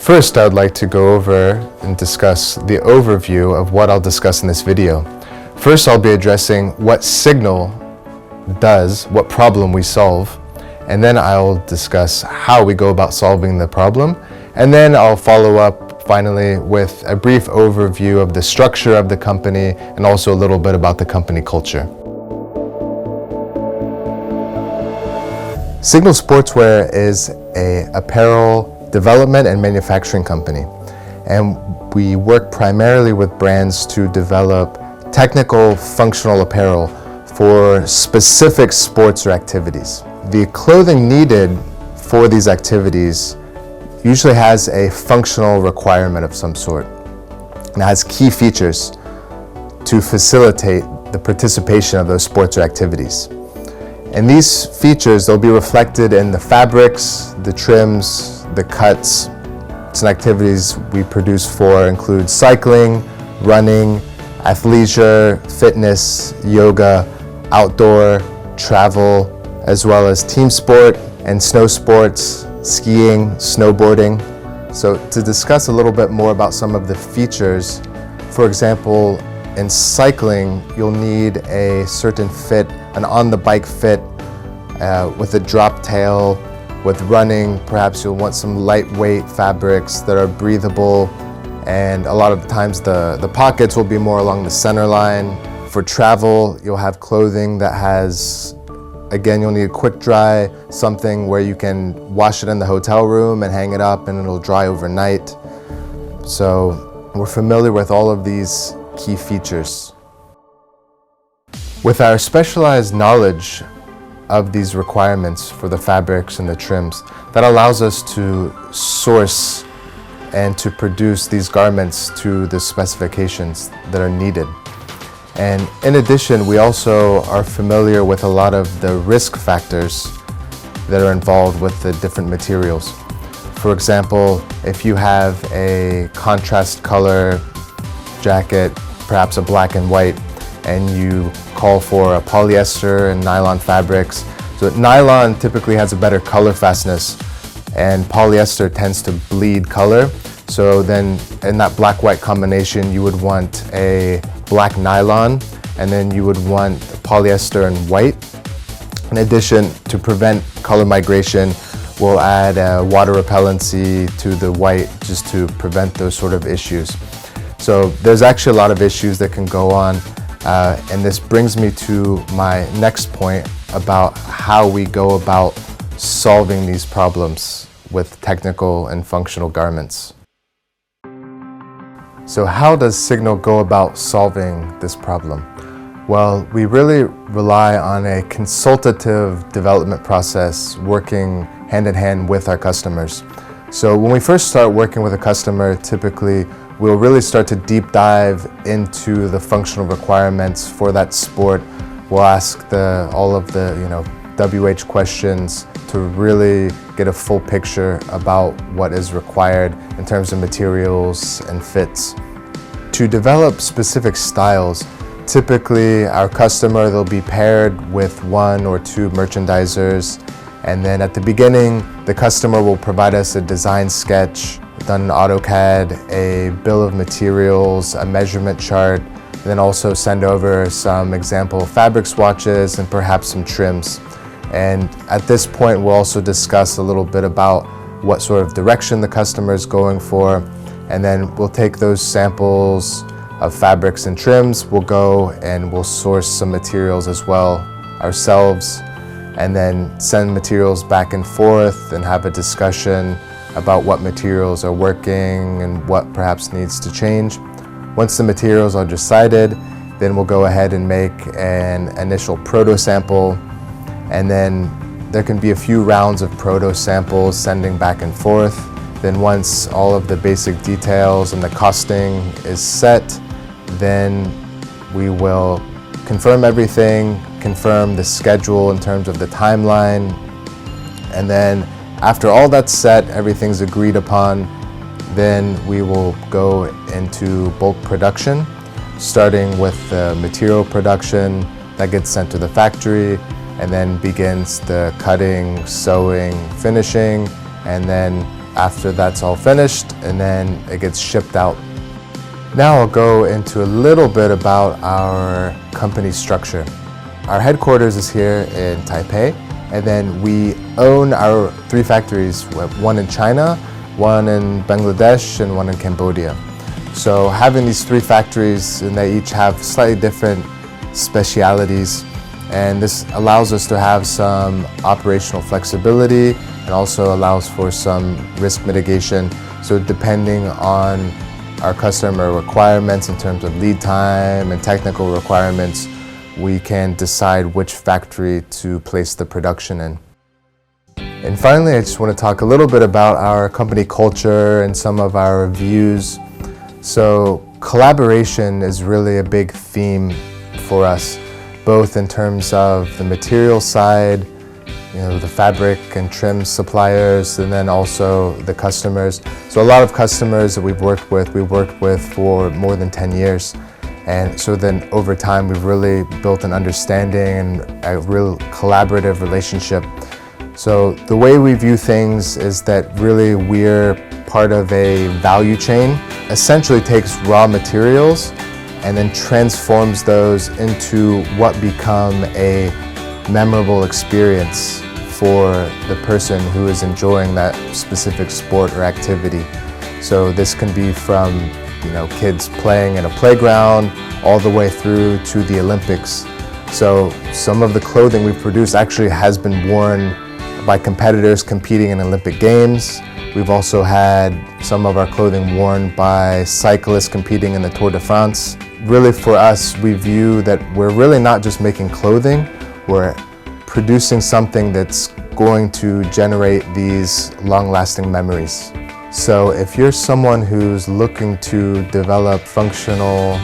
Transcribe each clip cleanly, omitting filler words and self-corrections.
First, I would like to go over and discuss the overview of what I'll discuss in this video. First, I'll be addressing what Signal does, what problem we solve, and then I'll discuss how we go about solving the problem, and then I'll follow up finally with a brief overview of the structure of the company and also a little bit about the company culture. Signal Sportswear is an apparel development and manufacturing company, and we work primarily with brands to develop technical functional apparel for specific sports or activities. The clothing needed for these activities usually has a functional requirement of some sort and has key features to facilitate the participation of those sports or activities. And these features, they'll be reflected in the fabrics, the trims, the cuts. Some activities we produce for include cycling, running, athleisure, fitness, yoga, outdoor, travel, as well as team sport and snow sports, skiing, snowboarding. So to discuss a little bit more about some of the features, for example, in cycling, you'll need a certain fit, an on-the-bike fit with a drop tail. With running, perhaps you'll want some lightweight fabrics that are breathable, and a lot of times the pockets will be more along the center line. For travel, you'll have clothing that has, again, you'll need a quick dry, something where you can wash it in the hotel room and hang it up and it'll dry overnight. So we're familiar with all of these key features. With our specialized knowledge of these requirements for the fabrics and the trims, that allows us to source and to produce these garments to the specifications that are needed. And in addition, we also are familiar with a lot of the risk factors that are involved with the different materials. For example, if you have a contrast color jacket, perhaps a black and white, and you call for a polyester and nylon fabrics. So nylon typically has a better color fastness, and polyester tends to bleed color. So then in that black-white combination, you would want a black nylon, and then you would want polyester and white. In addition, to prevent color migration, we'll add water repellency to the white just to prevent those sort of issues. So there's actually a lot of issues that can go on, and this brings me to my next point about how we go about solving these problems with technical and functional garments. So how does Signal go about solving this problem? Well, we really rely on a consultative development process, working hand in hand with our customers. So when we first start working with a customer, typically we'll really start to deep dive into the functional requirements for that sport. We'll ask all of the WH questions to really get a full picture about what is required in terms of materials and fits. To develop specific styles, typically our customer, they'll be paired with one or two merchandisers, and then at the beginning, the customer will provide us a design sketch done in AutoCAD, a bill of materials, a measurement chart, and then also send over some example fabric swatches and perhaps some trims. And at this point, we'll also discuss a little bit about what sort of direction the customer is going for, and then we'll take those samples of fabrics and trims, we'll go and we'll source some materials as well ourselves, and then send materials back and forth and have a discussion about what materials are working and what perhaps needs to change. Once the materials are decided, then we'll go ahead and make an initial proto sample, and then there can be a few rounds of proto samples sending back and forth. Then once all of the basic details and the costing is set, then we will confirm everything, confirm the schedule in terms of the timeline, and then after all that's set, everything's agreed upon, then we will go into bulk production, starting with the material production that gets sent to the factory, and then begins the cutting, sewing, finishing, and then after that's all finished, and then it gets shipped out. Now I'll go into a little bit about our company structure. Our headquarters is here in Taipei, and then we own our 3 factories, one in China, one in Bangladesh, and one in Cambodia. So having these 3 factories, and they each have slightly different specialities, and this allows us to have some operational flexibility and also allows for some risk mitigation. So depending on our customer requirements in terms of lead time and technical requirements, we can decide which factory to place the production in. And finally, I just want to talk a little bit about our company culture and some of our views. So collaboration is really a big theme for us, both in terms of the material side, the fabric and trim suppliers, and then also the customers. So a lot of customers that we've worked with for more than 10 years. And so then over time, we've really built an understanding and a real collaborative relationship. So the way we view things is that really we're part of a value chain, essentially takes raw materials and then transforms those into what become a memorable experience for the person who is enjoying that specific sport or activity. So this can be from kids playing in a playground all the way through to the Olympics. So some of the clothing we produce actually has been worn by competitors competing in Olympic Games. We've also had some of our clothing worn by cyclists competing in the Tour de France. Really for us, we view that we're really not just making clothing, we're producing something that's going to generate these long-lasting memories. So if you're someone who's looking to develop functional,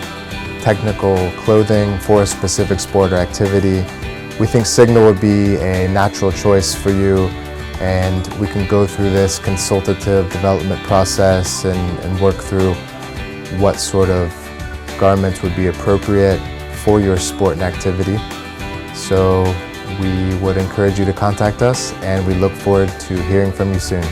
technical clothing for a specific sport or activity, we think Signal would be a natural choice for you, and we can go through this consultative development process and work through what sort of garments would be appropriate for your sport and activity. So we would encourage you to contact us, and we look forward to hearing from you soon.